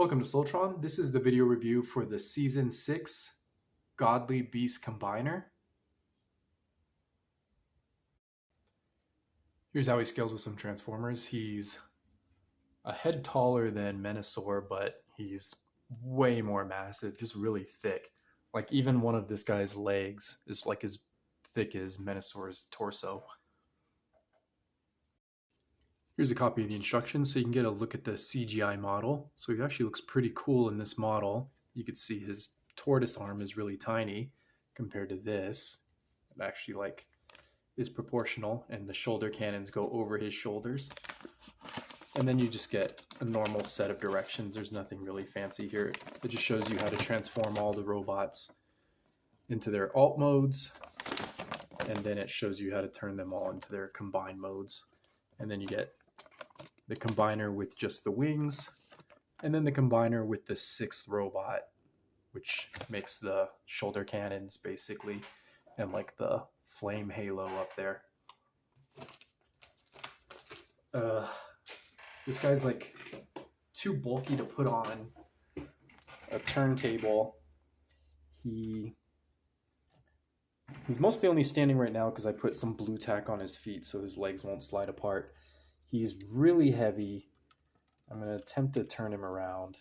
Welcome to Soltron. This is the video review for the Season 6 Godly Beast Combiner. Here's how he scales with some Transformers. He's a head taller than Menasor, but he's way more massive, just really thick. Like even one of this guy's legs is like as thick as Menasor's torso. Here's a copy of the instructions so you can get a look at the CGI model. So he actually looks pretty cool in this model. You can see his tortoise arm is really tiny compared to this. It actually is proportional, and the shoulder cannons go over his shoulders. And then you just get a normal set of directions. There's nothing really fancy here. It just shows you how to transform all the robots into their alt modes. And then it shows you how to turn them all into their combined modes. And then you get the combiner with just the wings, and then the combiner with the 6th robot, which makes the shoulder cannons basically, and like the flame halo up there. This guy's like too bulky to put on a turntable. He's mostly only standing right now because I put some blue tack on his feet so his legs won't slide apart. He's really heavy. I'm going to attempt to turn him around.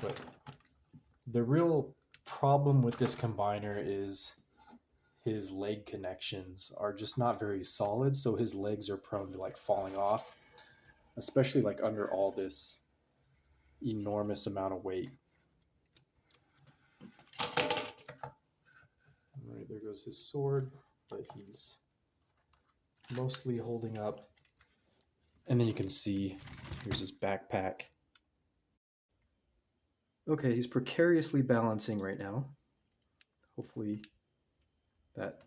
But the real problem with this combiner is his leg connections are just not very solid, so his legs are prone to like falling off, especially like under all this enormous amount of weight. All right, there goes his sword, but he's mostly holding up. And then you can see here's his backpack. Okay, he's precariously balancing right now. Hopefully that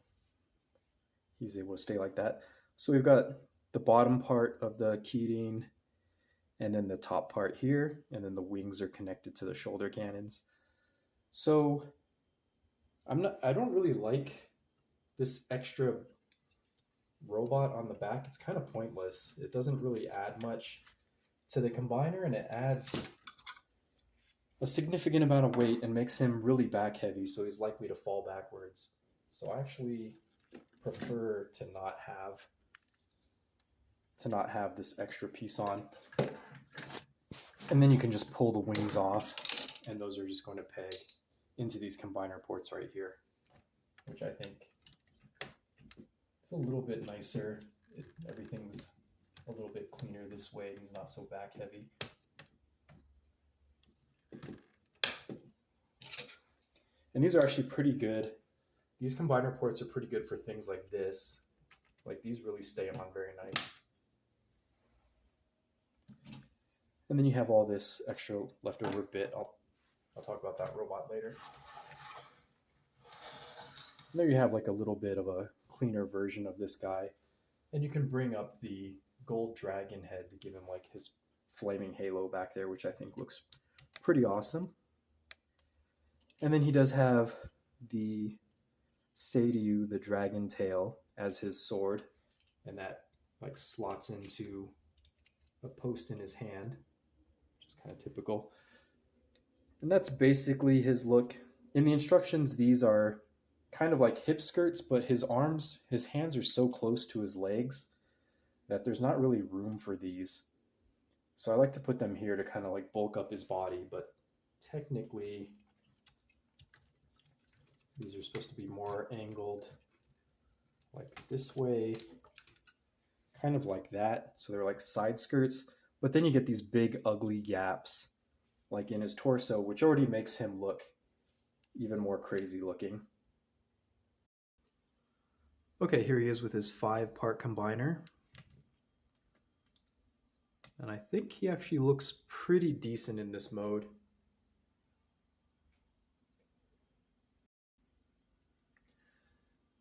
he's able to stay like that. So we've got the bottom part of the Keating, and then the top part here, and then the wings are connected to the shoulder cannons. So I don't really like this extra robot on the back. It's kind of pointless. It doesn't really add much to the combiner, and it adds a significant amount of weight and makes him really back heavy, so he's likely to fall backwards. So I actually prefer to not have this extra piece on. And then you can just pull the wings off, and those are just going to peg into these combiner ports right here, which I think it's a little bit nicer. Everything's a little bit cleaner this way. He's not so back heavy. And these are actually pretty good. These combiner ports are pretty good for things like this. Like these really stay on very nice. And then you have all this extra leftover bit. I'll talk about that robot later. And there you have like a little bit of a cleaner version of this guy. And you can bring up the gold dragon head to give him like his flaming halo back there, which I think looks pretty awesome. And then he does have the Seiyu, the dragon tail, as his sword. And that like slots into a post in his hand, which is kind of typical. And that's basically his look. In the instructions, these are kind of like hip skirts, but his hands are so close to his legs that there's not really room for these. So I like to put them here to kind of like bulk up his body, but technically these are supposed to be more angled like this way, kind of like that. So they're like side skirts, but then you get these big ugly gaps like in his torso, which already makes him look even more crazy looking. Okay, here he is with his 5-part combiner. And I think he actually looks pretty decent in this mode.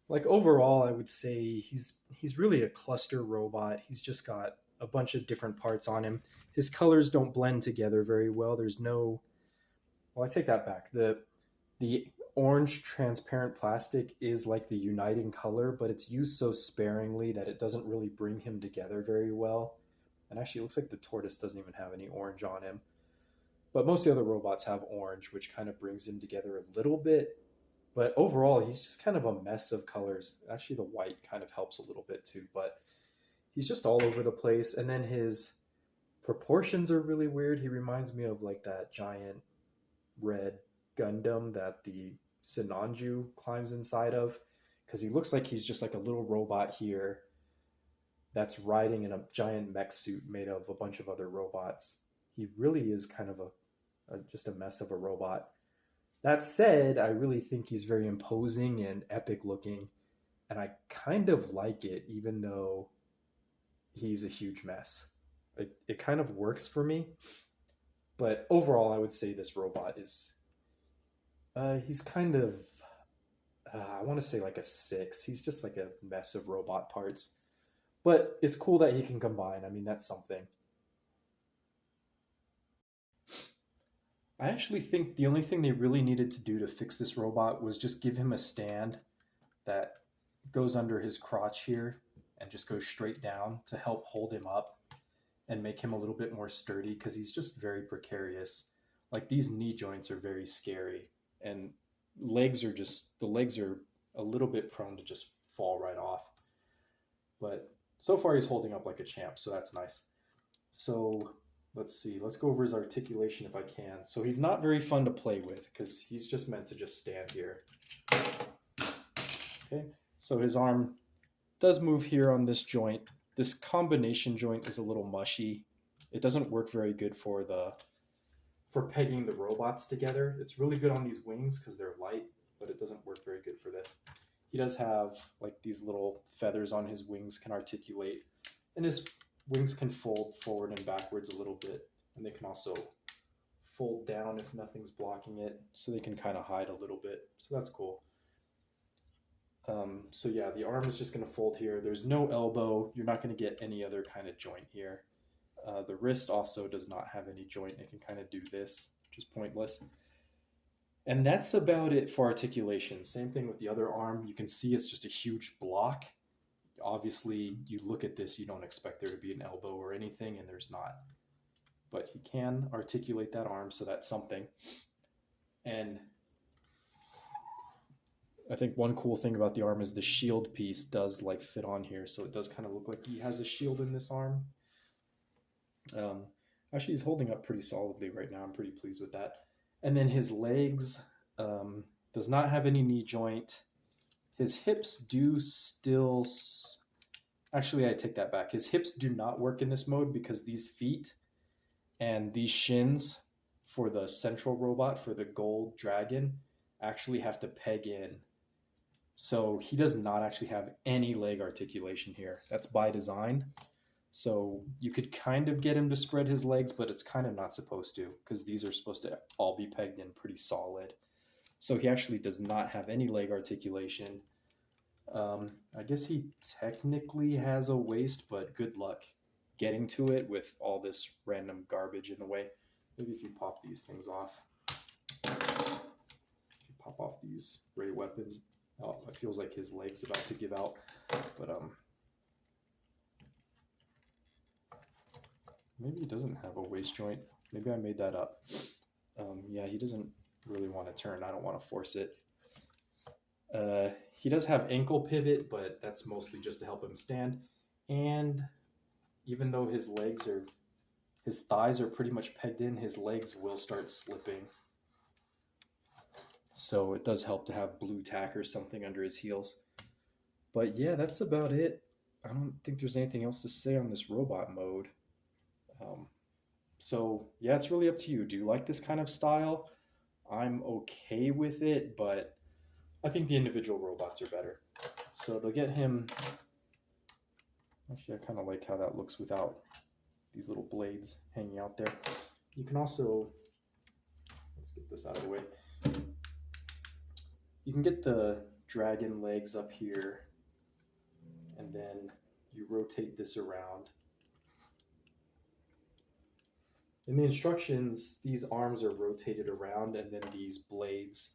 Like overall, I would say he's really a cluster robot. He's just got a bunch of different parts on him. His colors don't blend together very well. There's no, well, I take that back. The orange transparent plastic is like the uniting color, but it's used so sparingly that it doesn't really bring him together very well. And actually, it looks like the tortoise doesn't even have any orange on him. But most of the other robots have orange, which kind of brings him together a little bit. But overall, he's just kind of a mess of colors. Actually, the white kind of helps a little bit too, but he's just all over the place. And then his proportions are really weird. He reminds me of like that giant red Gundam that the Sinanju climbs inside of, because he looks like he's just like a little robot here that's riding in a giant mech suit made of a bunch of other robots. He really is kind of just a mess of a robot. That said, I really think he's very imposing and epic looking, and I kind of like it, even though he's a huge mess. It kind of works for me, but overall, I would say this robot is, he's kind of, I want to say like a 6. He's just like a mess of robot parts, but it's cool that he can combine. I mean, that's something. I actually think the only thing they really needed to do to fix this robot was just give him a stand that goes under his crotch here and just goes straight down to help hold him up and make him a little bit more sturdy, because he's just very precarious. Like, these knee joints are very scary, and the legs are a little bit prone to just fall right off. But so far he's holding up like a champ, so that's nice. So let's see, let's go over his articulation if I can. So he's not very fun to play with because he's just meant to just stand here. Okay, so his arm does move here on this joint. This combination joint is a little mushy. It doesn't work very good for pegging the robots together. It's really good on these wings because they're light, but it doesn't work very good for this. He does have like these little feathers on his wings, can articulate, and his wings can fold forward and backwards a little bit, and they can also fold down if nothing's blocking it, so they can kind of hide a little bit. So that's cool. So yeah, the arm is just going to fold here. There's no elbow. You're not going to get any other kind of joint here. The wrist also does not have any joint. It can kind of do this, which is pointless. And that's about it for articulation. Same thing with the other arm. You can see it's just a huge block. Obviously, you look at this, you don't expect there to be an elbow or anything, and there's not. But he can articulate that arm, so that's something. And I think one cool thing about the arm is the shield piece does like fit on here, so it does kind of look like he has a shield in this arm. Actually, he's holding up pretty solidly right now. I'm pretty pleased with that. And then his legs does not have any knee joint. His hips do still... Actually, I take that back. His hips do not work in this mode because these feet and these shins for the central robot, for the gold dragon, actually have to peg in. So he does not actually have any leg articulation here. That's by design. So you could kind of get him to spread his legs, but it's kind of not supposed to, because these are supposed to all be pegged in pretty solid. So he actually does not have any leg articulation. I guess he technically has a waist, but good luck getting to it with all this random garbage in the way. Maybe if you pop these things off. If you pop off these ray weapons. Oh, it feels like his leg's about to give out. But maybe he doesn't have a waist joint. Maybe I made that up. Yeah, he doesn't really want to turn. I don't want to force it. He does have ankle pivot, but that's mostly just to help him stand. And even though his thighs are pretty much pegged in, his legs will start slipping. So it does help to have blue tack or something under his heels. But yeah, that's about it. I don't think there's anything else to say on this robot mode. So yeah, it's really up to you. Do you like this kind of style? I'm okay with it, but I think the individual robots are better. So to get him... Actually, I kind of like how that looks without these little blades hanging out there. You can also... Let's get this out of the way. You can get the dragon legs up here, and then you rotate this around. In the instructions, these arms are rotated around, and then these blades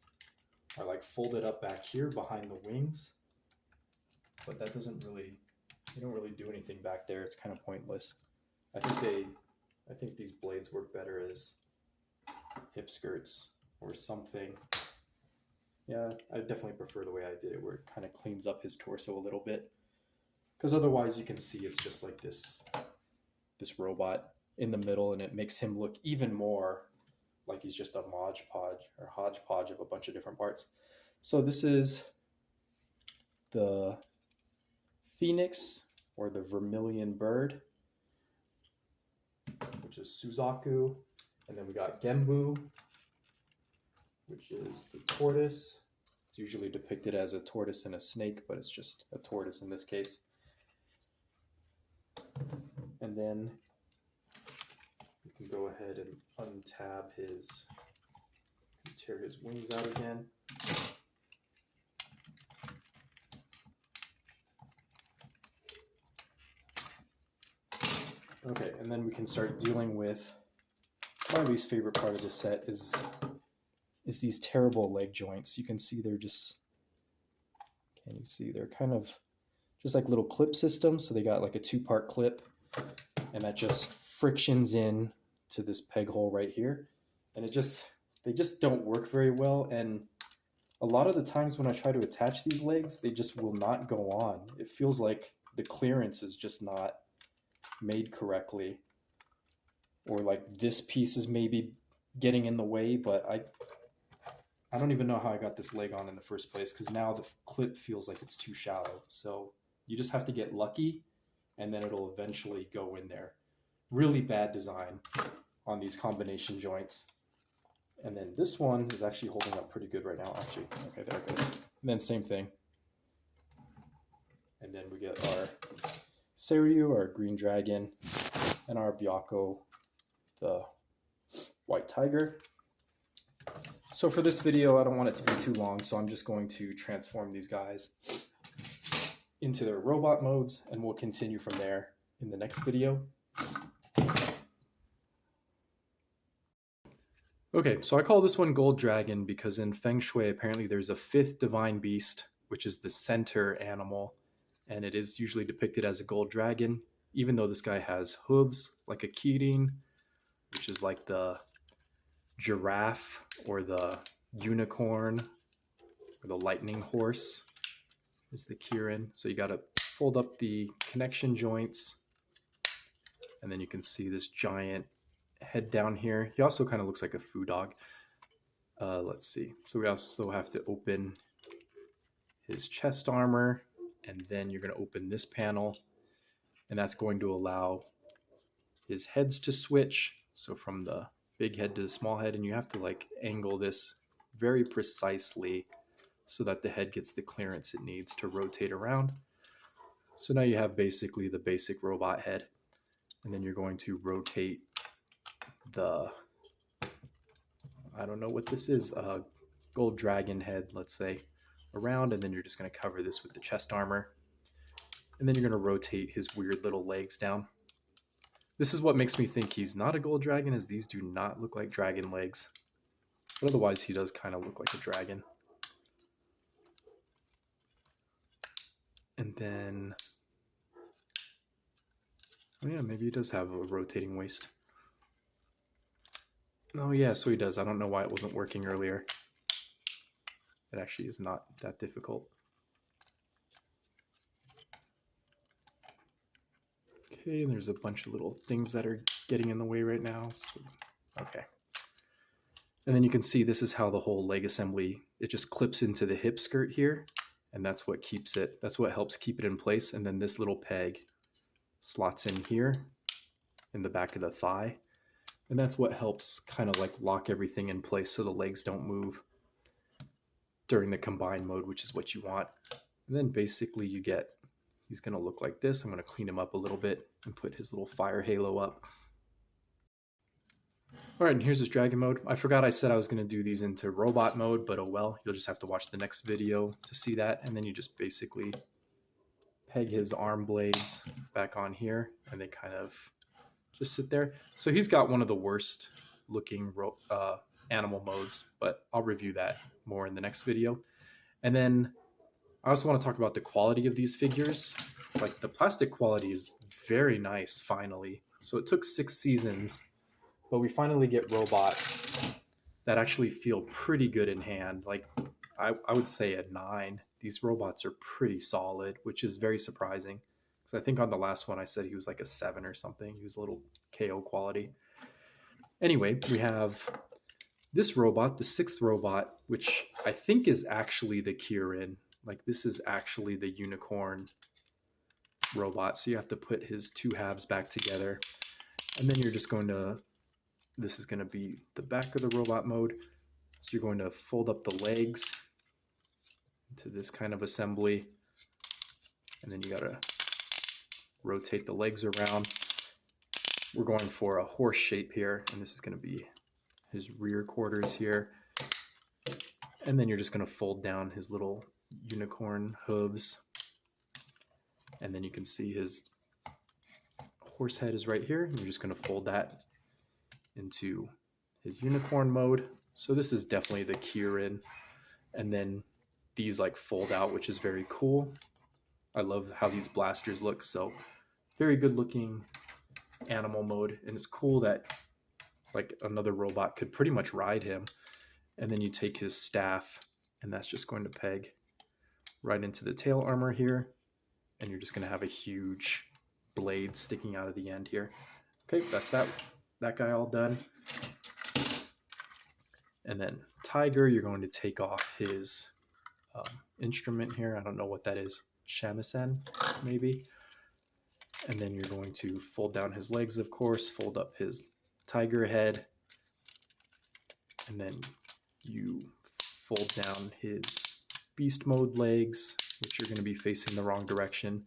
are like folded up back here behind the wings. But that doesn't really, you don't really do anything back there. It's kind of pointless. I think these blades work better as hip skirts or something. Yeah, I definitely prefer the way I did it, where it kind of cleans up his torso a little bit. Because otherwise you can see it's just like this robot in the middle, and it makes him look even more like he's just a hodgepodge of a bunch of different parts. So this is the Phoenix, or the Vermilion Bird, which is Suzaku. And then we got Genbu, which is the tortoise. It's usually depicted as a tortoise and a snake, but it's just a tortoise in this case. And then we can go ahead and untab tear his wings out again. Okay, and then we can start dealing with my least favorite part of this set is these terrible leg joints. You can see they're just, can you see, they're kind of just like little clip systems. So they got like a 2-part clip, and that just frictions in to this peg hole right here. And they just don't work very well. And a lot of the times when I try to attach these legs, they just will not go on. It feels like the clearance is just not made correctly, or like this piece is maybe getting in the way, but I don't even know how I got this leg on in the first place, because now the clip feels like it's too shallow. So you just have to get lucky, and then it'll eventually go in there. Really bad design on these combination joints. And then this one is actually holding up pretty good right now, actually. Okay, there it goes. And then same thing. And then we get our Seiryu, our green dragon, and our Byakko, the white tiger. So for this video, I don't want it to be too long, so I'm just going to transform these guys into their robot modes, and we'll continue from there in the next video. Okay, so I call this one Gold Dragon because in Feng Shui, apparently there's a 5th divine beast, which is the center animal, and it is usually depicted as a gold dragon, even though this guy has hooves like a kirin, which is like the giraffe or the unicorn or the lightning horse is the kirin. So you got to fold up the connection joints, and then you can see this giant head down here. He also kind of looks like a foo dog. Let's see. So we also have to open his chest armor, and then you're going to open this panel, and that's going to allow his heads to switch. So from the big head to the small head, and you have to like angle this very precisely so that the head gets the clearance it needs to rotate around. So now you have basically the basic robot head, and then you're going to rotate the, I don't know what this is, gold dragon head, let's say, around, and then you're just going to cover this with the chest armor, and then you're going to rotate his weird little legs down. This is what makes me think he's not a gold dragon, is these do not look like dragon legs, but otherwise he does kind of look like a dragon. And then, oh yeah, maybe he does have a rotating waist. Oh yeah, so he does. I don't know why it wasn't working earlier. It actually is not that difficult. Okay, and there's a bunch of little things that are getting in the way right now. So, okay. And then you can see this is how the whole leg assembly, it just clips into the hip skirt here, and that's what keeps it, that's what helps keep it in place. And then this little peg slots in here in the back of the thigh. And that's what helps kind of like lock everything in place so the legs don't move during the combined mode, which is what you want. And then basically you get, he's going to look like this. I'm going to clean him up a little bit and put his little fire halo up. All right, and here's his dragon mode. I forgot I said I was going to do these into robot mode, but oh well, you'll just have to watch the next video to see that. And then you just basically peg his arm blades back on here, and they kind of just sit there. So he's got one of the worst looking animal modes, but I'll review that more in the next video. And then I also want to talk about the quality of these figures. Like the plastic quality is very nice, finally. So it took 6 seasons, but we finally get robots that actually feel pretty good in hand. Like I would say a 9. These robots are pretty solid, which is very surprising. Because I think on the last one I said he was like a 7 or something. He was a little KO quality. Anyway, we have this robot, the 6th robot, which I think is actually the Kirin. Like this is actually the unicorn robot. So you have to put his 2 halves back together. And then you're just going to, this is going to be the back of the robot mode. So you're going to fold up the legs into this kind of assembly. And then you got to rotate the legs around. We're going for a horse shape here. And this is going to be his rear quarters here. And then you're just going to fold down his little unicorn hooves. And then you can see his horse head is right here. And you're just going to fold that into his unicorn mode. So this is definitely the Kirin. And then these like fold out, which is very cool. I love how these blasters look. So very good looking animal mode. And it's cool that like another robot could pretty much ride him. And then you take his staff and that's just going to peg right into the tail armor here. And you're just going to have a huge blade sticking out of the end here. Okay, that's that guy all done. And then Tiger, you're going to take off his instrument here. I don't know what that is. Shamisen, maybe. And then you're going to fold down his legs, of course, fold up his tiger head. And then you fold down his beast mode legs, which you're going to be facing the wrong direction,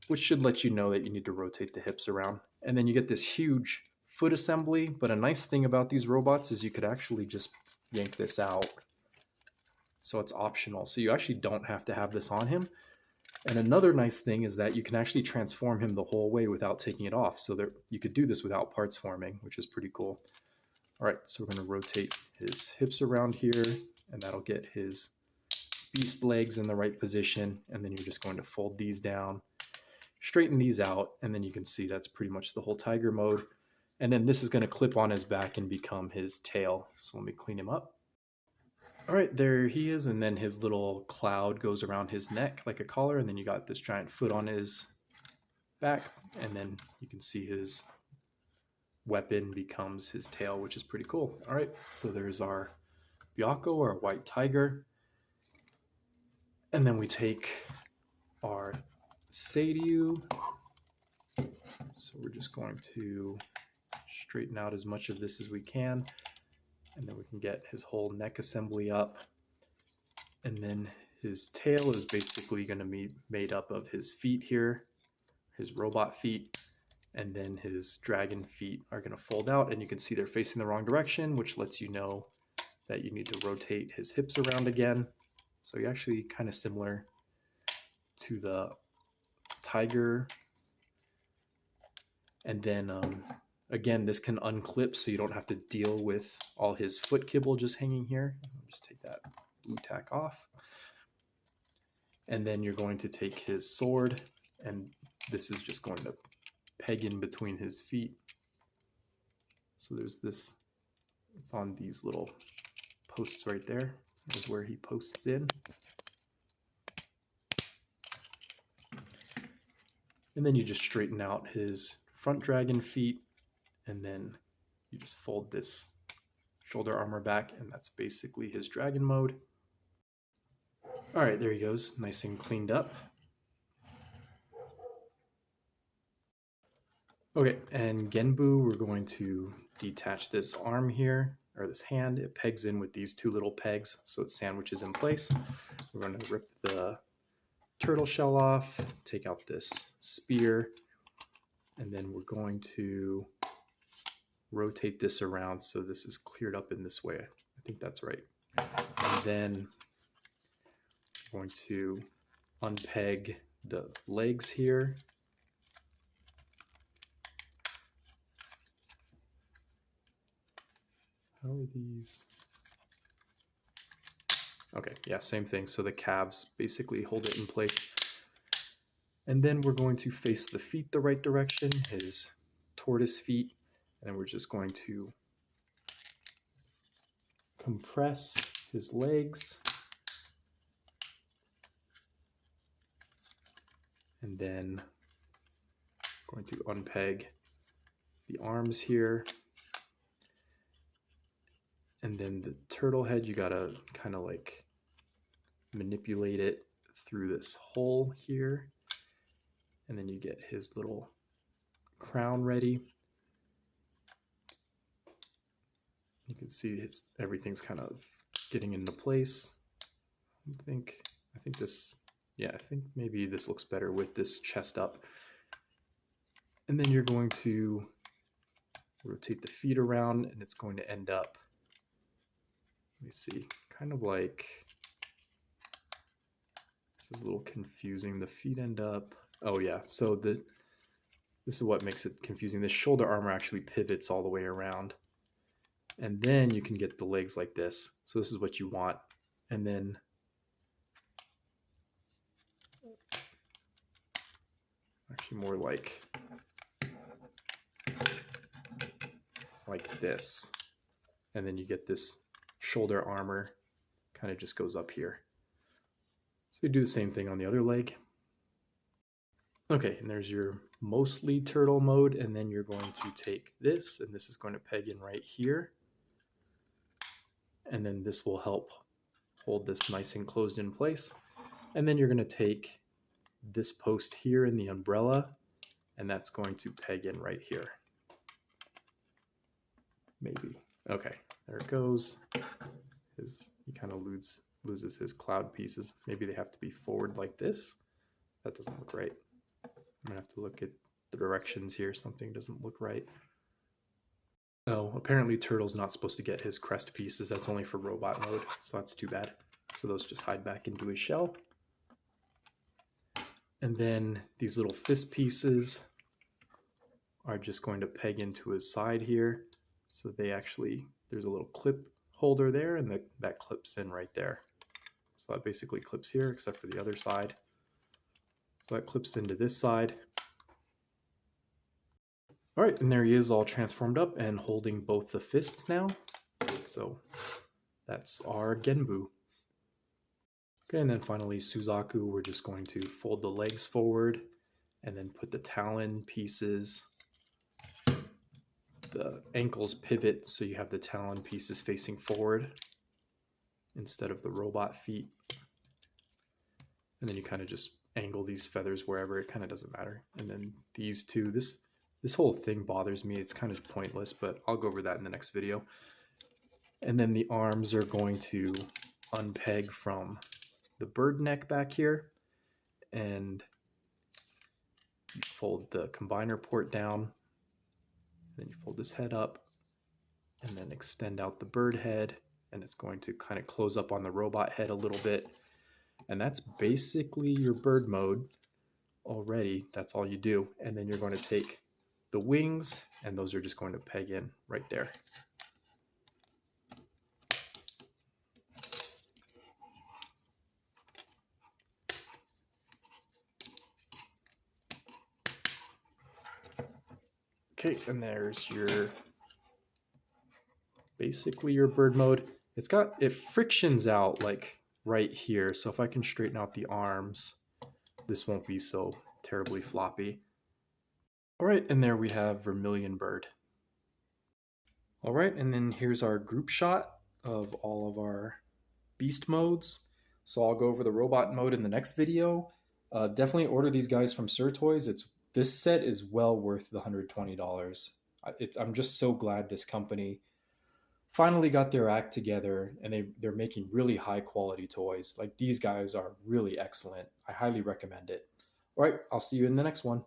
which should let you know that you need to rotate the hips around. And then you get this huge foot assembly. But a nice thing about these robots is you could actually just yank this out. So it's optional. So you actually don't have to have this on him. And another nice thing is that you can actually transform him the whole way without taking it off. So there, you could do this without parts forming, which is pretty cool. All right, so we're going to rotate his hips around here, and that'll get his beast legs in the right position. And then you're just going to fold these down, straighten these out, and then you can see that's pretty much the whole tiger mode. And then this is going to clip on his back and become his tail. So let me clean him up. All right, there he is. And then his little cloud goes around his neck like a collar. And then you got this giant foot on his back. And then you can see his weapon becomes his tail, which is pretty cool. All right, so there's our Byakko, or white tiger. And then we take our Seiryu. So we're just going to straighten out as much of this as we can. And then we can get his whole neck assembly up. And then his tail is basically going to be made up of his feet here, his robot feet. And then his dragon feet are going to fold out. And you can see they're facing the wrong direction, which lets you know that you need to rotate his hips around again. So you're actually kind of similar to the tiger. And then again, this can unclip so you don't have to deal with all his foot kibble just hanging here. Just take that blue tack off. And then you're going to take his sword, and this is just going to peg in between his feet. So there's this, it's on these little posts right there. Is where he posts in. And then you just straighten out his front dragon feet, and then you just fold this shoulder armor back, and that's basically his dragon mode. All right, there he goes, nice and cleaned up. Okay, and Genbu, we're going to detach this arm here, or this hand. It pegs in with these 2 little pegs, so it sandwiches in place. We're going to rip the turtle shell off, take out this spear, and then we're going to rotate this around so this is cleared up in this way. I think that's right. And then we're going to unpeg the legs here. How are these? Okay, yeah, same thing. So the calves basically hold it in place. And then we're going to face the feet the right direction, his tortoise feet, and then we're just going to compress his legs, and then going to unpeg the arms here. And then the turtle head, you gotta kind of like manipulate it through this hole here. And then you get his little crown ready. You can see everything's kind of getting into place. I think this, yeah, I think maybe this looks better with this chest up. And then you're going to rotate the feet around, and it's going to end up, let me see, kind of like, this is a little confusing. The feet end up, oh yeah, so this is what makes it confusing. This shoulder armor actually pivots all the way around. And then you can get the legs like this. So this is what you want. And then actually more like this. And then you get this shoulder armor kind of just goes up here. So you do the same thing on the other leg. Okay, and there's your mostly turtle mode, and then you're going to take this, and this is going to peg in right here. And then this will help hold this nice and closed in place. And then you're going to take this post here in the umbrella, and that's going to peg in right here. Maybe. Okay, there it goes. He kind of loses his cloud pieces. Maybe they have to be forward like this. That doesn't look right. I'm gonna have to look at the directions here. Something doesn't look right. Oh, apparently Turtle's not supposed to get his crest pieces. That's only for robot mode, so that's too bad. So those just hide back into his shell. And then these little fist pieces are just going to peg into his side here. So they actually, there's a little clip holder there, and that clips in right there. So that basically clips here, except for the other side. So that clips into this side. All right, and there he is all transformed up and holding both the fists now. So that's our Genbu. Okay, and then finally Suzaku, we're just going to fold the legs forward and then put the talon pieces. The ankles pivot so you have the talon pieces facing forward instead of the robot feet. And then you kind of just angle these feathers wherever, it kind of doesn't matter. And then these two, this whole thing bothers me. It's kind of pointless, but I'll go over that in the next video. And then the arms are going to unpeg from the bird neck back here, and you fold the combiner port down. Then you fold this head up and then extend out the bird head, and it's going to kind of close up on the robot head a little bit. And that's basically your bird mode already. That's all you do. And then you're going to take the wings, and those are just going to peg in right there. Okay, and there's basically your bird mode. It frictions out like right here. So if I can straighten out the arms, this won't be so terribly floppy. All right, and there we have Vermilion Bird. All right, and then here's our group shot of all of our beast modes. So I'll go over the robot mode in the next video. Definitely order these guys from Sir Toys. This set is well worth the $120. I'm just so glad this company finally got their act together, and they're making really high quality toys. Like, these guys are really excellent. I highly recommend it. All right, I'll see you in the next one.